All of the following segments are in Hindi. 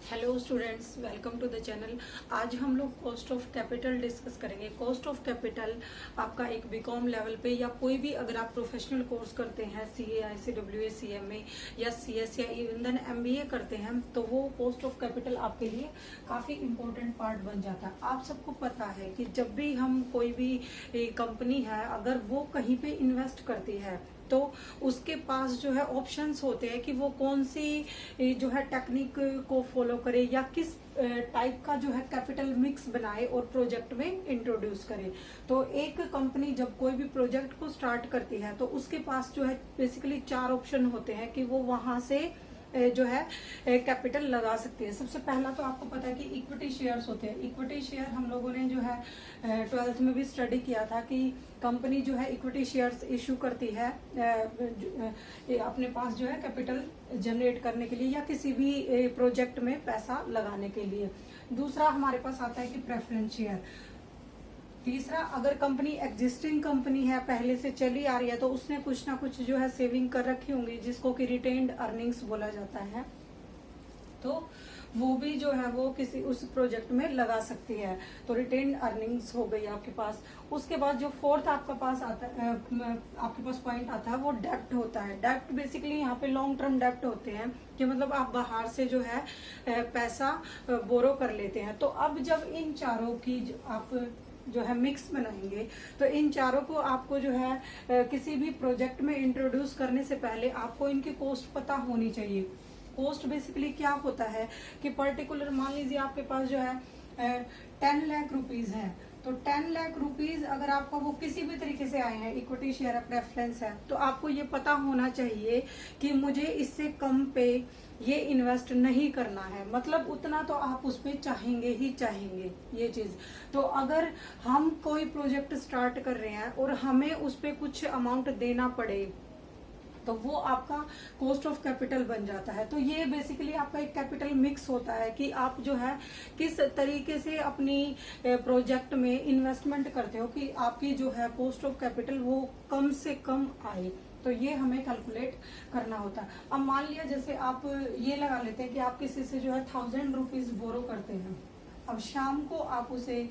Hello students, welcome to the channel. आज हम लोग कॉस्ट ऑफ कैपिटल डिस्कस करेंगे। कॉस्ट ऑफ कैपिटल आपका एक बीकॉम लेवल पे या कोई भी अगर आप प्रोफेशनल कोर्स करते हैं, सीए, आईसीडब्ल्यूए, सीएमए या सीएस या इवन एमबीए करते हैं, तो वो कॉस्ट ऑफ कैपिटल आपके लिए काफी इंपॉर्टेंट पार्ट बन जाता है। आप सबको पता है कि जब भी हम कोई भी कंपनी है, अगर वो कहीं पे इन्वेस्ट करती है तो उसके पास जो है ऑप्शंस होते हैं कि वो कौन सी जो है टेक्निक को फॉलो करे या किस टाइप का जो है कैपिटल मिक्स बनाए और प्रोजेक्ट में इंट्रोड्यूस करे। तो एक कंपनी जब कोई भी प्रोजेक्ट को स्टार्ट करती है तो उसके पास जो है बेसिकली 4 ऑप्शन होते हैं कि वो वहां से जो है कैपिटल लगा सकती है। सबसे पहला तो आपको पता है कि इक्विटी शेयर्स होते हैं। इक्विटी शेयर हम लोगों ने जो है 12th में भी स्टडी किया था कि कंपनी जो है इक्विटी शेयर्स इशू करती है अपने पास जो है कैपिटल जनरेट करने के लिए या किसी भी प्रोजेक्ट में पैसा लगाने के लिए। दूसरा हमारे पास आता है कि प्रेफरेंस शेयर। तीसरा, अगर कंपनी एग्जिस्टिंग कंपनी है, पहले से चली आ रही है, तो उसने कुछ ना कुछ जो है सेविंग कर रखी होंगी जिसको कि रिटेन्ड अर्निंग्स बोला जाता है, तो वो भी जो है वो किसी उस प्रोजेक्ट में लगा सकती है। तो रिटेन्ड अर्निंग्स हो गई आपके पास। उसके बाद जो फोर्थ आपके पास आता है, आपके पास पॉइंट आता है, वो डेप्ट होता है। डेप्ट बेसिकली यहाँ पे लॉन्ग टर्म डेप्ट होते हैं कि मतलब आप बाहर से जो है पैसा बोरो कर लेते हैं। तो अब जब इन चारों की आप जो है मिक्स बनाएंगे तो इन चारों को आपको जो है किसी भी प्रोजेक्ट में इंट्रोड्यूस करने से पहले आपको इनकी कॉस्ट पता होनी चाहिए। कॉस्ट बेसिकली क्या होता है कि पर्टिकुलर, मान लीजिए आपके पास जो है 10 लाख रुपीज है, तो 10 लाख रुपीज अगर आपका वो किसी भी तरीके से आए हैं, इक्विटी शेयर प्रेफरेंस है, तो आपको ये पता होना चाहिए कि मुझे इससे कम पे ये इन्वेस्ट नहीं करना है। मतलब उतना तो आप उस पर चाहेंगे ही चाहेंगे ये चीज। तो अगर हम कोई प्रोजेक्ट स्टार्ट कर रहे हैं और हमें उस पर कुछ अमाउंट देना पड़े तो वो आपका कॉस्ट ऑफ कैपिटल बन जाता है। तो ये बेसिकली आपका एक कैपिटल मिक्स होता है कि आप जो है किस तरीके से अपनी प्रोजेक्ट में इन्वेस्टमेंट करते हो कि आपकी जो है कॉस्ट ऑफ कैपिटल वो कम से कम आए। तो ये हमें कैलकुलेट करना होता है। अब मान लिया जैसे आप ये लगा लेते हैं कि आप किसी से जो है 1000 रुपीज बोरो करते हैं, अब शाम को आप उसे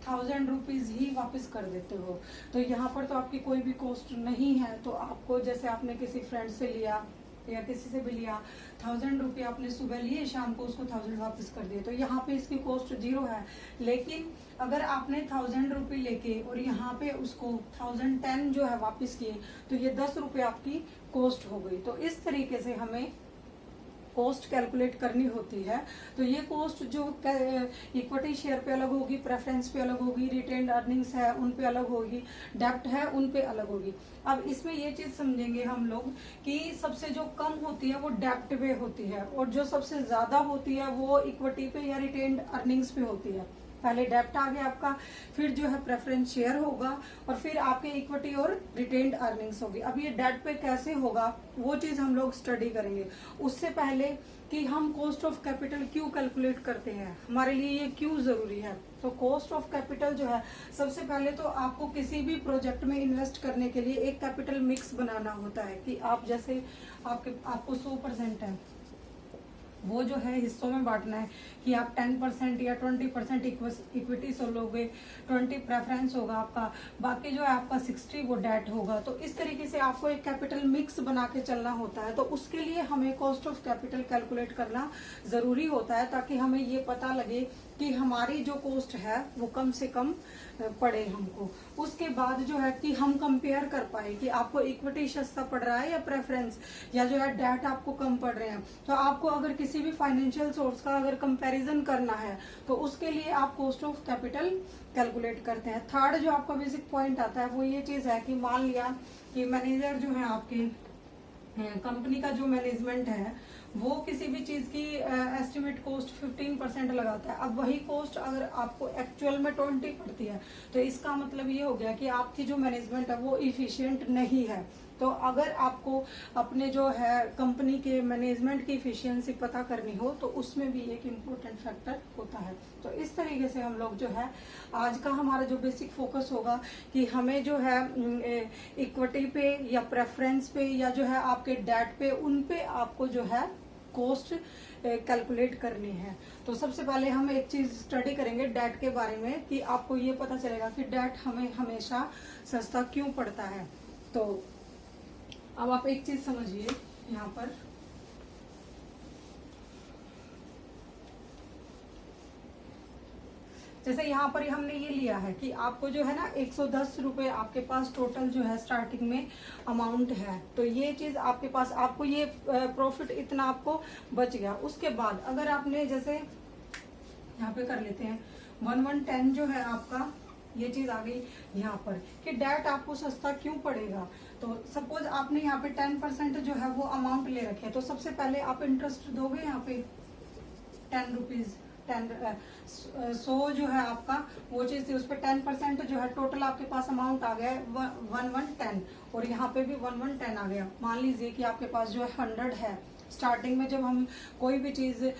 1000 रुपीज ही वापस कर देते हो, तो यहाँ पर तो आपकी कोई भी कॉस्ट नहीं है। तो आपको जैसे आपने किसी फ्रेंड से लिया या किसी से भी लिया, 1000 रुपये आपने सुबह लिए, शाम को उसको 1000 वापस कर दिए, तो यहाँ पे इसकी कॉस्ट 0 है। लेकिन अगर आपने 1000 रुपये लेके और यहाँ पे उसको 1010 जो है वापस किए, तो ये 10 रुपये आपकी कॉस्ट हो गई। तो इस तरीके से हमें कॉस्ट कैलकुलेट करनी होती है। तो ये कॉस्ट जो इक्विटी शेयर पे अलग होगी, प्रेफरेंस पे अलग होगी, रिटेन्ड अर्निंग्स है उन पे अलग होगी, डेप्ट है उन पे अलग होगी। अब इसमें ये चीज समझेंगे हम लोग कि सबसे जो कम होती है वो डेप्ट पे होती है और जो सबसे ज्यादा होती है वो इक्विटी पे या रिटेन्ड अर्निंग्स पे होती है। पहले डेप्ट आ गया आपका, फिर जो है प्रेफरेंस शेयर होगा और फिर आपके इक्विटी और रिटेन्ड अर्निंग्स होगी। अब ये डेट पे कैसे होगा वो चीज हम लोग स्टडी करेंगे। उससे पहले कि हम कॉस्ट ऑफ कैपिटल क्यों कैलकुलेट करते हैं, हमारे लिए ये क्यों जरूरी है। तो कॉस्ट ऑफ कैपिटल जो है, सबसे पहले तो आपको किसी भी प्रोजेक्ट में इन्वेस्ट करने के लिए एक कैपिटल मिक्स बनाना होता है कि आप जैसे आपको 100% है, वो जो है हिस्सों में बांटना है कि आप 10% या 20% इक्विटी से लोगे, 20 प्रेफरेंस होगा आपका, बाकी जो है आपका 60 वो डेट होगा। तो इस तरीके से आपको एक कैपिटल मिक्स बना के चलना होता है। तो उसके लिए हमें कॉस्ट ऑफ कैपिटल कैलकुलेट करना जरूरी होता है ताकि हमें ये पता लगे कि हमारी जो कॉस्ट है वो कम से कम पड़े हमको। उसके बाद जो है कि हम कंपेयर कर पाए कि आपको इक्विटी सस्ता पड़ रहा है या प्रेफरेंस, या जो है डेट आपको कम पड़ रहे हैं। तो आपको अगर किसी भी फाइनेंशियल सोर्स का अगर कंपैरिजन करना है तो उसके लिए आप कॉस्ट ऑफ कैपिटल कैलकुलेट करते हैं। थर्ड जो आपका बेसिक पॉइंट आता है वो ये चीज है कि मान लिया कि मैनेजर जो है आपके कंपनी का जो मैनेजमेंट है वो किसी भी चीज की एस्टिमेट कॉस्ट 15% लगाता है। अब वही कॉस्ट अगर आपको एक्चुअल में 20 पड़ती है तो इसका मतलब ये हो गया कि आपकी जो मैनेजमेंट है वो इफिशिएंट नहीं है। तो अगर आपको अपने जो है कंपनी के मैनेजमेंट की इफिशियंसी पता करनी हो तो उसमें भी एक इम्पोर्टेंट फैक्टर होता है। तो इस तरीके से हम लोग जो है आज का हमारा जो बेसिक फोकस होगा कि हमें जो है इक्विटी पे या प्रेफरेंस पे या जो है आपके डेट पे, उन पे आपको जो है कॉस्ट कैलकुलेट करनी है। तो सबसे पहले हम एक चीज स्टडी करेंगे डेट के बारे में कि आपको ये पता चलेगा कि डेट हमें हमेशा सस्ता क्यों पड़ता है। तो अब आप एक चीज समझिए यहाँ पर, जैसे यहाँ पर हमने ये लिया है कि आपको जो है ना 110 रुपए आपके पास टोटल जो है स्टार्टिंग में अमाउंट है। तो ये चीज आपके पास, आपको ये प्रॉफिट इतना आपको बच गया। उसके बाद अगर आपने जैसे यहाँ पे कर लेते हैं 1110 जो है आपका, ये चीज आ गई यहाँ पर कि डेट आपको सस्ता क्यों पड़ेगा। तो सपोज आपने यहाँ पे 10% जो है वो अमाउंट ले रखे है, तो सबसे पहले आप इंटरेस्ट दोगे यहाँ पे 10 रुपीज 100 जो है आपका वो चीज थी, उस पर 10% जो है टोटल आपके पास अमाउंट आ गया 1110 और यहाँ पे भी 1110 आ गया। मान लीजिए कि आपके पास जो है 100 है। स्टार्टिंग में जब हम कोई भी चीज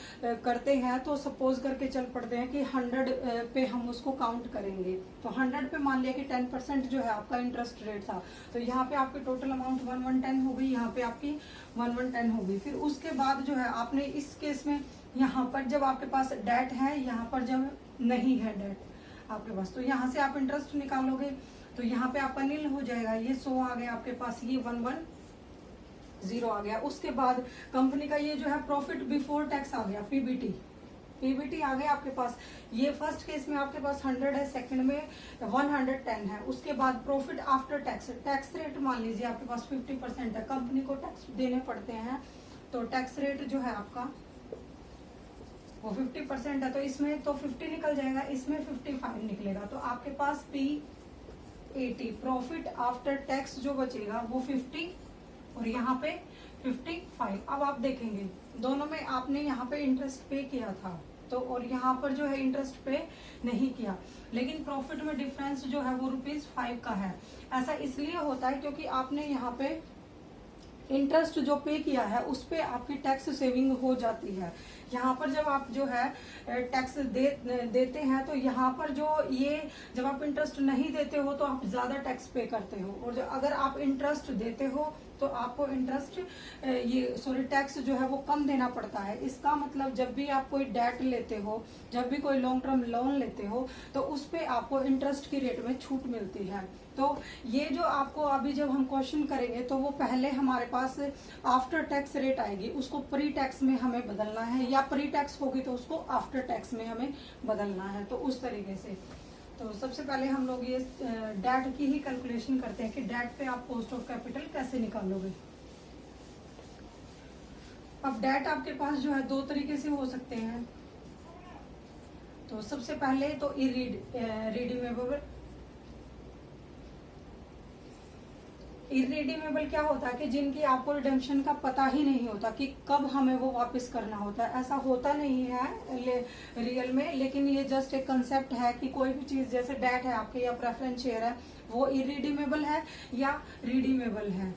करते हैं तो सपोज करके चल पड़ते हैं कि 100 पे हम उसको काउंट करेंगे। तो 100 पे मान लिया कि 10% जो है आपका इंटरेस्ट रेट था, तो यहाँ पे आपकी टोटल अमाउंट 1110 हो गई, यहाँ पे आपकी 1110 हो गई। फिर उसके बाद जो है आपने इस केस में यहाँ पर जब आपके पास डेट है, यहाँ पर जब नहीं है डेट आपके पास, तो यहाँ से आप इंटरेस्ट निकालोगे तो यहाँ पे आपका नील हो जाएगा। ये 100 आ गया आपके पास, ये 110 आ गया। उसके बाद कंपनी का ये जो है प्रॉफिट बिफोर टैक्स आ गया, पीबीटी आ गया आपके पास। ये फर्स्ट केस में आपके पास 100 है, सेकंड में 110 है। उसके बाद profit after tax, tax rate मान लीजिए आपके पास 50% है, कंपनी को टैक्स देने पड़ते हैं, तो टैक्स रेट जो है आपका वो 50% है। तो इसमें तो 50 निकल जाएगा, इसमें 55 निकलेगा। तो आपके पास P80 प्रॉफिट आफ्टर टैक्स जो बचेगा वो 50 और यहाँ पे 55। अब आप देखेंगे दोनों में आपने यहाँ पे इंटरेस्ट पे किया था, तो और यहाँ पर जो है इंटरेस्ट पे नहीं किया, लेकिन प्रॉफिट में डिफरेंस जो है वो ₹5 का है। ऐसा इसलिए होता है क्योंकि आपने यहाँ पे इंटरेस्ट जो पे किया है उस पे आपकी टैक्स सेविंग हो जाती है। यहाँ पर जब आप जो है टैक्स देते हैं तो यहाँ पर जो ये जब आप इंटरेस्ट नहीं देते हो तो आप ज्यादा टैक्स पे करते हो, और अगर आप इंटरेस्ट देते हो तो आपको इंटरेस्ट टैक्स जो है वो कम देना पड़ता है। इसका मतलब जब भी आप कोई डेट लेते हो, जब भी कोई लॉन्ग टर्म लोन लेते हो, तो उस पे आपको इंटरेस्ट की रेट में छूट मिलती है। तो ये जो आपको अभी जब हम क्वेश्चन करेंगे तो वो पहले हमारे पास आफ्टर टैक्स रेट आएगी, उसको प्री टैक्स में हमें बदलना है, या प्री टैक्स होगी तो उसको आफ्टर टैक्स में हमें बदलना है। तो उस तरीके से तो सबसे पहले हम लोग ये डेट की ही कैलकुलेशन करते हैं कि डेट पे आप कॉस्ट ऑफ कैपिटल कैसे निकालोगे। अब डेट आपके पास जो है 2 तरीके से हो सकते हैं। तो सबसे पहले तो इरिडीमेबल क्या होता है कि जिनकी आपको रिडेम्पशन का पता ही नहीं होता कि कब हमें वो वापस करना होता है। ऐसा होता नहीं है रियल में, लेकिन ये जस्ट एक कंसेप्ट है कि कोई भी चीज जैसे डेट है आपके या प्रेफरेंस शेयर है वो इरिडीमेबल है या रिडीमेबल है।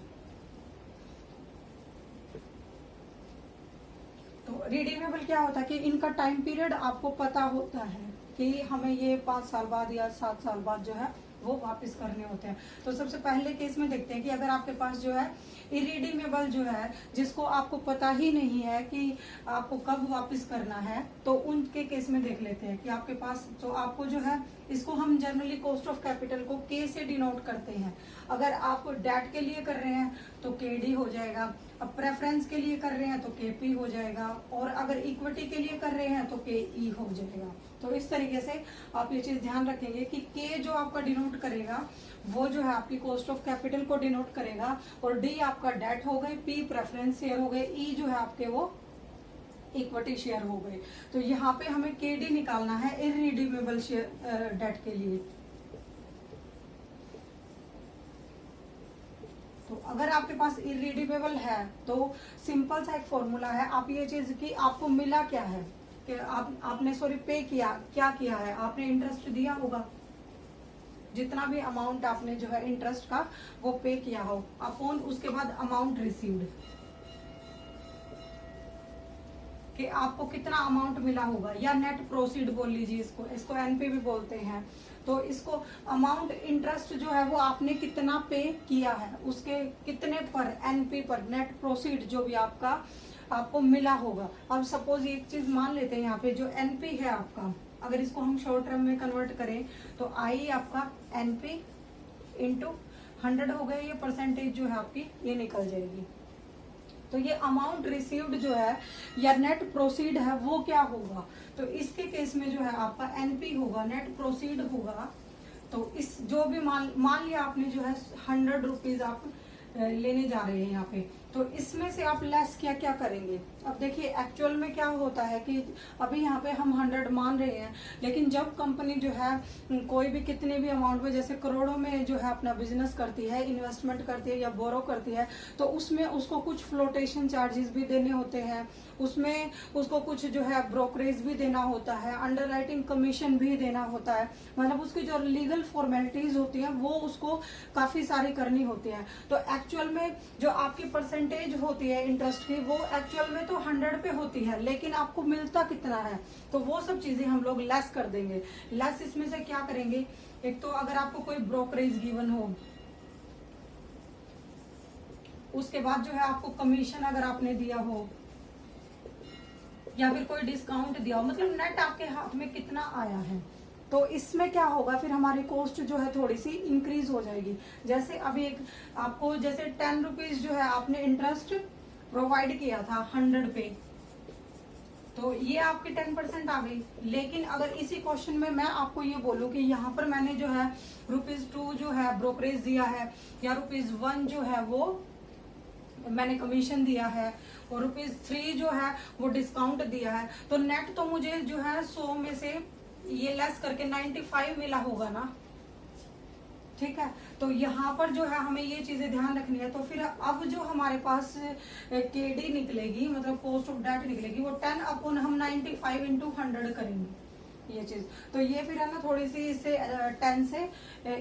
तो रिडीमेबल क्या होता है कि इनका टाइम पीरियड आपको पता होता है कि हमें ये 5 साल बाद या 7 साल बाद जो है वो वापस करने होते हैं। तो सबसे पहले केस में देखते हैं कि अगर आपके पास जो है इरिडीमेबल जो है, जिसको आपको पता ही नहीं है कि आपको कब वापस करना है, तो उनके केस में देख लेते हैं कि आपके पास तो आपको जो है इसको हम जनरली कॉस्ट ऑफ कैपिटल को के से डिनोट करते हैं। अगर आप डेट के लिए कर रहे हैं तो केडी हो जाएगा, अब प्रेफरेंस के लिए कर रहे हैं तो केपी हो जाएगा, और अगर इक्विटी के लिए कर रहे हैं तो केई हो जाएगा। तो इस तरीके से आप ये चीज ध्यान रखेंगे कि के जो आपका डिनोट करेगा वो जो है आपकी कॉस्ट ऑफ कैपिटल को डिनोट करेगा, और डी आपका डेट हो गई, पी प्रेफरेंस शेयर हो गए, ई जो है आपके वो इक्विटी शेयर हो गए। तो यहाँ पे हमें केडी निकालना है इरिडीमेबल शेयर डेट के लिए। तो अगर आपके पास इरिडीमेबल है तो सिंपल सा एक फॉर्मूला है। आप ये चीज की आपको मिला क्या है कि आपने पे किया, क्या किया है, आपने इंटरेस्ट दिया होगा, जितना भी अमाउंट आपने जो है इंटरेस्ट का वो पे किया हो, अपॉन उसके बाद अमाउंट रिसीव्ड, कि आपको कितना अमाउंट मिला होगा, या नेट प्रोसीड बोल लीजिए इसको एनपी भी बोलते हैं। तो इसको अमाउंट इंटरेस्ट जो है वो आपने कितना पे किया है उसके कितने पर, एनपी पर, नेट प्रोसीड जो भी आपको मिला होगा। अब सपोज एक चीज मान लेते हैं यहाँ पे, जो एनपी है आपका, अगर इसको हम शॉर्ट टर्म में कन्वर्ट करें तो आई आपका एनपी इंटू 100 हो गया, ये परसेंटेज जो है आपकी ये निकल जाएगी। तो ये अमाउंट रिसीव्ड जो है या नेट प्रोसीड है वो क्या होगा, तो इसके केस में जो है आपका एनपी होगा, नेट प्रोसीड होगा। तो इस जो भी मान लिया आपने जो है 100 रुपीज आप लेने जा रहे हैं यहाँ पे, तो इसमें से आप लेस क्या क्या करेंगे। अब देखिए एक्चुअल में क्या होता है कि अभी यहाँ पे हम 100 मान रहे हैं, लेकिन जब कंपनी जो है कोई भी कितने भी अमाउंट में, जैसे करोड़ों में जो है अपना बिजनेस करती है, इन्वेस्टमेंट करती है या बोरो करती है, तो उसमें उसको कुछ फ्लोटेशन चार्जेस भी देने होते हैं, उसमें उसको कुछ जो है ब्रोकरेज भी देना होता है, अंडरराइटिंग कमीशन भी देना होता है, मतलब उसकी जो लीगल फॉर्मेलिटीज होती है वो उसको काफी सारी करनी होती है। तो एक्चुअल में जो आपकी परसेंटेज होती है इंटरेस्ट की वो एक्चुअल में तो 100 पे होती है, लेकिन आपको मिलता कितना है, तो वो सब चीजें हम लोग लेस कर देंगे। लेस इसमें से क्या करेंगे, एक तो अगर आपको कोई ब्रोकरेज गिवन हो, उसके बाद जो है आपको कमीशन अगर आपने दिया हो, या फिर कोई डिस्काउंट दिया हो, मतलब नेट आपके हाथ में कितना आया है, तो इसमें क्या होगा, फिर हमारी कॉस्ट जो है थोड़ी सी इंक्रीज हो जाएगी। जैसे अभी एक आपको जैसे 10 रुपीज जो है आपने इंटरेस्ट प्रोवाइड किया था 100 पे, तो ये आपकी 10% आ गई। लेकिन अगर इसी क्वेश्चन में मैं आपको ये बोलूं कि यहाँ पर मैंने जो है ₹2 जो है ब्रोकरेज दिया है, या ₹1 जो है वो मैंने कमीशन दिया है, और ₹3 जो है वो डिस्काउंट दिया है, तो नेट तो मुझे जो है 100 में से ये लेस करके 95 मिला होगा ना, ठीक है। तो यहाँ पर जो है हमें ये चीजें ध्यान रखनी है। तो फिर अब जो हमारे पास केडी निकलेगी, मतलब कॉस्ट ऑफ डेट निकलेगी, वो 10 अपॉन हम 95 इंटू 100 करेंगे ये चीज, तो ये फिर है ना थोड़ी सी इससे 10 से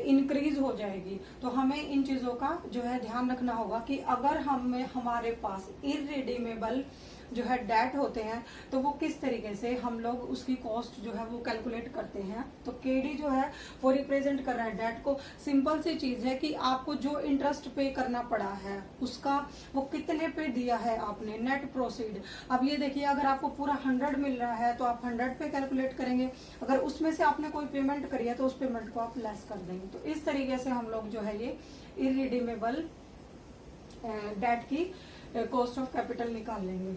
इंक्रीज हो जाएगी। तो हमें इन चीजों का जो है ध्यान रखना होगा कि अगर हमारे पास इररिडीमेबल जो है डेट होते हैं तो वो किस तरीके से हम लोग उसकी कॉस्ट जो है वो कैलकुलेट करते हैं। तो केडी जो है वो रिप्रेजेंट कर रहा है डेट को। सिंपल सी चीज है कि आपको जो इंटरेस्ट पे करना पड़ा है उसका वो कितने पे दिया है आपने, नेट प्रोसीड। अब ये देखिए अगर आपको पूरा 100 मिल रहा है तो आप 100 पे कैलकुलेट करेंगे, अगर उसमें से आपने कोई पेमेंट करी है तो उस पेमेंट को आप लेस कर देंगे। तो इस तरीके से हम लोग जो है ये इररिडीमेबल डेट की कॉस्ट ऑफ कैपिटल निकाल लेंगे।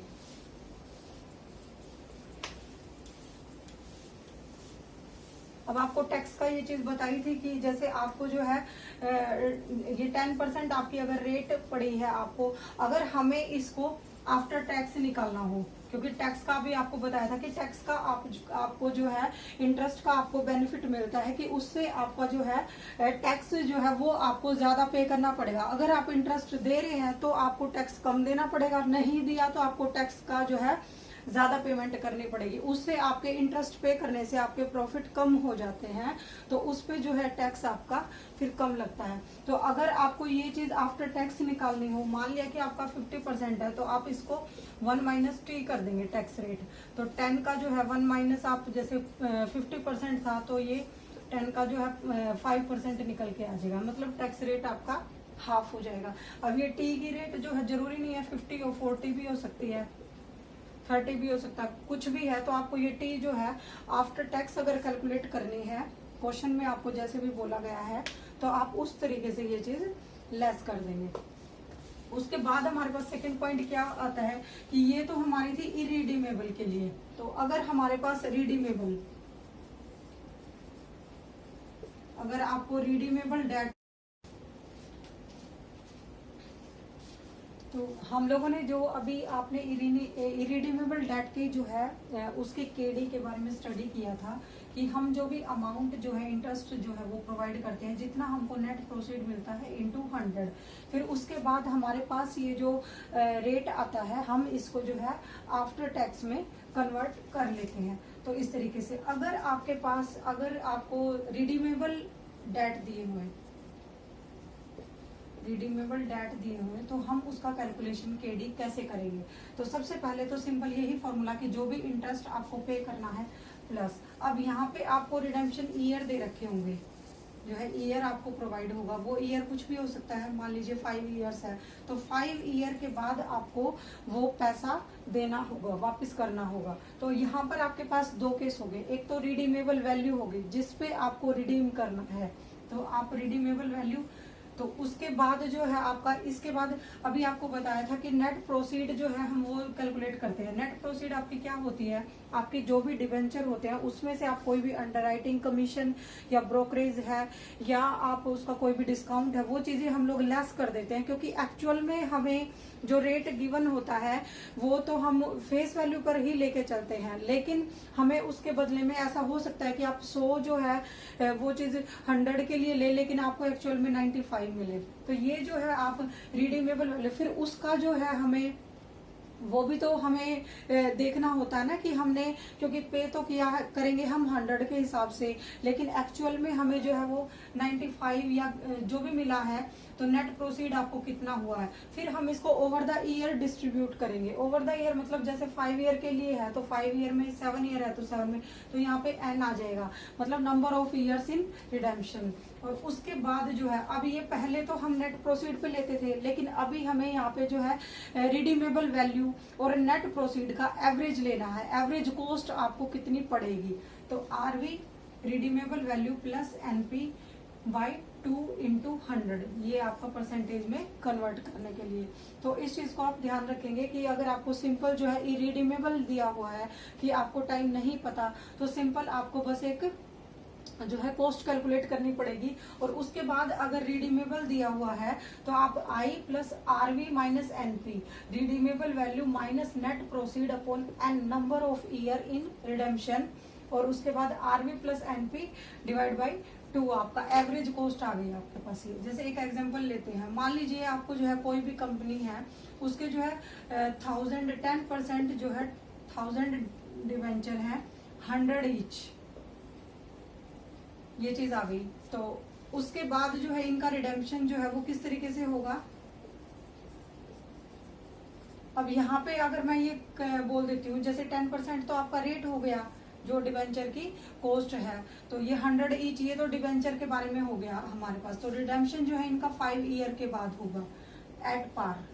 अब आपको टैक्स का ये चीज बताई थी कि जैसे आपको जो है ये 10% आपकी अगर रेट पड़ी है आपको, अगर हमें इसको आफ्टर टैक्स निकालना हो, क्योंकि टैक्स का भी आपको बताया था कि टैक्स का आपको जो है इंटरेस्ट का आपको बेनिफिट मिलता है कि उससे आपका जो है टैक्स जो है वो आपको ज्यादा पे करना पड़ेगा। अगर आप इंटरेस्ट दे रहे हैं तो आपको टैक्स कम देना पड़ेगा, नहीं दिया तो आपको टैक्स का जो है ज्यादा पेमेंट करनी पड़ेगी। उससे आपके इंटरेस्ट पे करने से आपके प्रॉफिट कम हो जाते हैं, तो उस पे जो है टैक्स आपका फिर कम लगता है। तो अगर आपको ये चीज आफ्टर टैक्स निकालनी हो, मान लिया कि आपका 50% है, तो आप इसको 1 - t कर देंगे टैक्स रेट। तो 10 का जो है 1 - आप जैसे 50% था तो ये 10 का जो है 5% निकल के आ जाएगा, मतलब टैक्स रेट आपका हाफ हो जाएगा। अब ये टी की रेट जो है जरूरी नहीं है 50 और 40 भी हो सकती है, 30 भी हो सकता है, कुछ भी है। तो आपको ये टी जो है आफ्टर टैक्स अगर कैलकुलेट करनी है, क्वेश्चन में आपको जैसे भी बोला गया है, तो आप उस तरीके से ये चीज लेस कर देंगे। उसके बाद हमारे पास सेकंड पॉइंट क्या आता है कि ये तो हमारी थी इरिडीमेबल के लिए। तो अगर हमारे पास रिडीमेबल, अगर आपको रिडीमेबल डेट, तो हम लोगों ने जो अभी आपने इरिडीमेबल डेट की जो है उसके केडी के बारे में स्टडी किया था कि हम जो भी अमाउंट जो है इंटरेस्ट जो है वो प्रोवाइड करते हैं, जितना हमको नेट प्रोसीड मिलता है इंटू 100, फिर उसके बाद हमारे पास ये जो रेट आता है हम इसको जो है आफ्टर टैक्स में कन्वर्ट कर लेते हैं। तो इस तरीके से अगर आपके पास, अगर आपको रिडीमेबल डेट दिए हुए, रिडीमेबल डेट दिए हुए, तो हम उसका कैलकुलेशन केडी कैसे करेंगे। तो सबसे पहले तो सिंपल यही फॉर्मूला कि जो भी इंटरेस्ट आपको पे करना है प्लस, अब यहाँ पे आपको रिडेम्पशन ईयर दे रखे होंगे, जो है ईयर आपको प्रोवाइड होगा, वो ईयर कुछ भी हो सकता है, मान लीजिए 5 ईयर्स है, तो 5 ईयर के बाद आपको वो पैसा देना होगा, वापस करना होगा। तो यहाँ पर आपके पास दो केस हो गए, एक तो रिडीमेबल वैल्यू होगी जिसपे आपको रिडीम करना है, तो आप रिडीमेबल वैल्यू, तो उसके बाद जो है आपका, इसके बाद अभी आपको बताया था कि नेट प्रोसीड जो है हम वो कैलकुलेट करते हैं। नेट प्रोसीड आपकी क्या होती है, आपकी जो भी डिवेंचर होते हैं उसमें से आप कोई भी अंडरराइटिंग कमीशन या ब्रोकरेज है या आप उसका कोई भी डिस्काउंट है, वो चीजें हम लोग लेस कर देते हैं, क्योंकि एक्चुअल में हमें जो रेट गिवन होता है वो तो हम फेस वैल्यू पर ही लेके चलते हैं, लेकिन हमें उसके बदले में ऐसा हो सकता है कि आप 100 जो है वो चीज 100 के लिए ले, लेकिन आपको एक्चुअल में 95 मिले। तो ये जो है आप रिडीमेबल वैल्यू, फिर उसका जो है हमें वो भी तो हमें देखना होता है ना कि हमने, क्योंकि पे तो किया है, करेंगे हम 100 के हिसाब से, लेकिन एक्चुअल में हमें जो है वो 95 या जो भी मिला है, तो नेट प्रोसीड आपको कितना हुआ है। फिर हम इसको ओवर द ईयर डिस्ट्रीब्यूट करेंगे। ओवर द ईयर मतलब जैसे 5 ईयर के लिए है तो 5 ईयर में, 7 ईयर है तो 7 में, तो यहाँ पे एन आ जाएगा, मतलब number of years in redemption. और उसके बाद जो है, अब ये पहले तो हम नेट प्रोसीड पे लेते थे, लेकिन अभी हमें यहाँ पे जो है रिडीमेबल वैल्यू और नेट प्रोसीड का एवरेज लेना है, एवरेज कॉस्ट आपको कितनी पड़ेगी। तो RV redeemable value plus NP by 2 into 100, ये आपका परसेंटेज में कन्वर्ट करने के लिए। तो इस चीज को आप ध्यान रखेंगे कि अगर आपको सिंपल जो है इरिडीमेबल दिया हुआ है कि आपको टाइम नहीं पता, तो सिंपल आपको बस एक जो है कॉस्ट कैलकुलेट करनी पड़ेगी, और उसके बाद अगर रिडीमेबल दिया हुआ है तो आप I plus RV minus NP, redeemable value minus net proceed upon n number of year in redemption, और उसके बाद RV plus NP divide by 2, आपका एवरेज कॉस्ट आ गई आपके पास। ये जैसे एक एग्जांपल लेते हैं, मान लीजिए आपको जो है कोई भी कंपनी है, उसके जो है 10% जो है 1000 डिवेंचर है 100 ईच, ये चीज आ गई। तो उसके बाद जो है इनका रिडेम्पशन जो है वो किस तरीके से होगा। अब यहाँ पे अगर मैं ये बोल देती हूँ, जैसे 10% तो आपका रेट हो गया जो डिवेंचर की कॉस्ट है, तो ये 100 ईच, ये तो डिवेंचर के बारे में हो गया हमारे पास। तो रिडेम्पशन जो है इनका 5 ईयर के बाद होगा एट पार।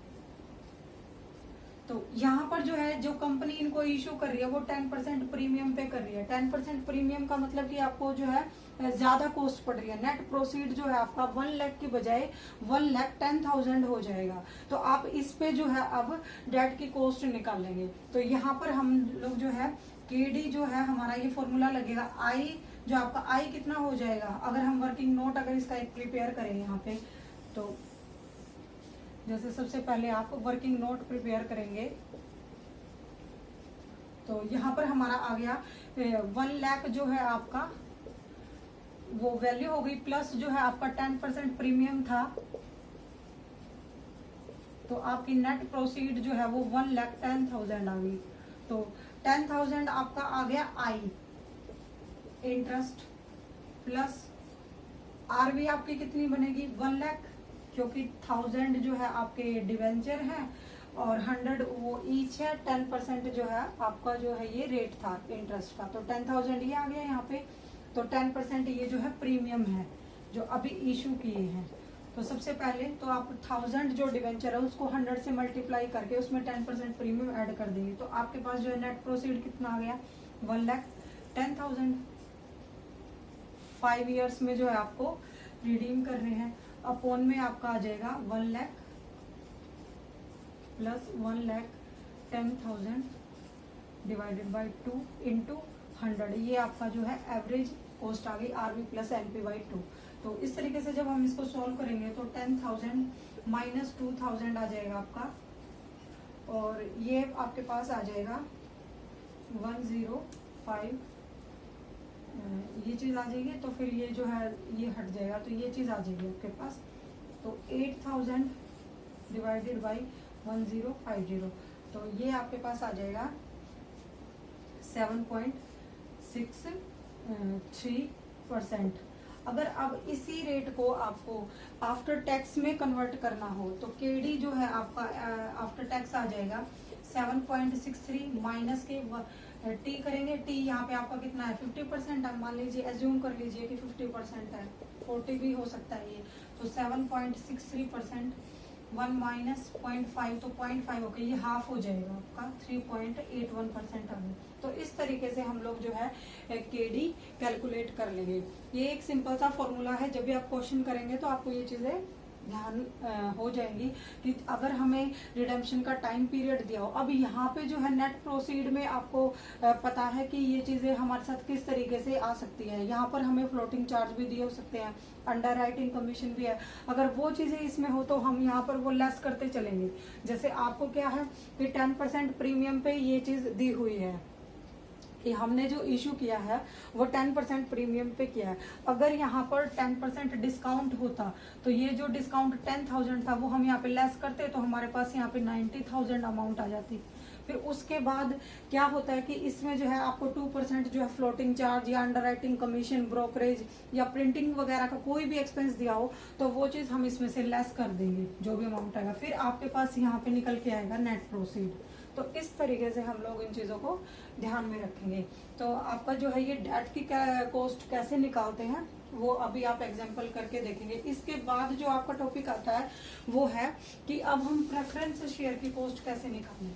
तो यहाँ पर जो है जो कंपनी इनको इशू कर रही है वो 10% प्रीमियम पे कर रही है। 10% प्रीमियम का मतलब कि आपको जो है ज्यादा कॉस्ट पड़ रही है। नेट प्रोसीड जो है आपका 1 लाख की बजाय 1,10,000 हो जाएगा। तो आप इस पे जो है अब डेट की कॉस्ट निकालेंगे। तो यहाँ पर हम लोग जो है केडी जो है हमारा ये फॉर्मूला लगेगा, आई जो आपका आई कितना हो जाएगा, अगर हम वर्किंग नोट अगर इसका एक प्रिपेयर करें यहाँ पे, तो जैसे सबसे पहले आप वर्किंग नोट प्रिपेयर करेंगे, तो यहाँ पर हमारा आ गया 1 लाख जो है आपका वो वैल्यू हो गई, प्लस जो है आपका 10% प्रीमियम था, तो आपकी नेट प्रोसीड जो है वो 1,10,000 आ गई। तो 10,000 आपका आ गया आई इंटरेस्ट, प्लस आरवी आपकी कितनी बनेगी 1 लाख, क्योंकि 1000 जो है आपके डिवेंचर है और 100 वो ईच है, 10% जो है आपका जो है ये रेट था इंटरेस्ट का, तो 10,000 ये आ गया यहाँ पे। तो 10% ये जो है प्रीमियम है जो अभी इशू किए हैं। तो सबसे पहले तो आप 1000 जो डिवेंचर है उसको 100 से मल्टीप्लाई करके उसमें 10% प्रीमियम ऐड कर देंगे, तो आपके पास जो है नेट प्रोसीड कितना आ गया 1,10,000। 5 ईयर्स में जो है आपको रिडीम कर रहे हैं, अपॉन में आपका आ जाएगा 1 lakh plus 1,10,000 divided by 2 into 100, ये आपका जो है एवरेज कॉस्ट आ गई आरवी प्लस एनपी बाई 2। तो इस तरीके से जब हम इसको सॉल्व करेंगे तो 10,000 माइनस 2,000 आ जाएगा आपका, और ये आपके पास आ जाएगा 105, ये चीज आ जाएगी। तो फिर ये जो है ये हट जाएगा, तो ये चीज आ जाएगी आपके पास। तो 8,000 डिवाइडेड बाई 1050, तो ये आपके पास आ जाएगा 7.63%। अगर अब इसी रेट को आपको आफ्टर टैक्स में कन्वर्ट करना हो तो केडी जो है आपका आफ्टर टैक्स आ जाएगा 7.63 माइनस के टी करेंगे। टी यहाँ पे आपका कितना है 50% है, मान लीजिए एज्यूम कर लीजिए कि 50% है, 40 भी हो सकता है ये, तो 7.63% 1 माइनस 0.5 तो 0.5 ओके, ये हाफ हो जाएगा आपका 3.81% आ गया। तो इस तरीके से हम लोग जो है केडी कैलकुलेट कर लेंगे। ये एक सिंपल सा फॉर्मूला है, जब भी आप क्वेश्चन करेंगे तो आपको ये चीजें ध्यान हो जाएंगी कि अगर हमें रिडेम्पशन का टाइम पीरियड दिया हो। अब यहाँ पे जो है नेट प्रोसीड में आपको पता है कि ये चीजें हमारे साथ किस तरीके से आ सकती है। यहाँ पर हमें फ्लोटिंग चार्ज भी दिए हो सकते हैं, अंडर राइटिंग कमीशन भी है, अगर वो चीजें इसमें हो तो हम यहाँ पर वो लेस करते चलेंगे। जैसे आपको क्या है कि 10% प्रीमियम पे ये चीज दी हुई है कि हमने जो इशू किया है वो 10% प्रीमियम पे किया है। अगर यहाँ पर 10% डिस्काउंट होता तो ये जो डिस्काउंट 10,000 था वो हम यहाँ पे लेस करते तो हमारे पास यहाँ पे 90,000 अमाउंट आ जाती। फिर उसके बाद क्या होता है कि इसमें जो है आपको 2% जो है फ्लोटिंग चार्ज या अंडर राइटिंग कमीशन, ब्रोकरेज या प्रिंटिंग वगैरह का कोई भी एक्सपेंस दिया हो तो वो चीज हम इसमें से लेस कर देंगे जो भी अमाउंट आएगा। फिर आपके पास यहाँ पे निकल के आएगा नेट प्रोसीड। तो इस तरीके से हम लोग इन चीजों को ध्यान में रखेंगे। तो आपका जो है ये डेट की कॉस्ट कैसे निकालते हैं वो अभी आप एग्जांपल करके देखेंगे। इसके बाद जो आपका टॉपिक आता है वो है कि अब हम प्रेफरेंस शेयर की कॉस्ट कैसे निकालें।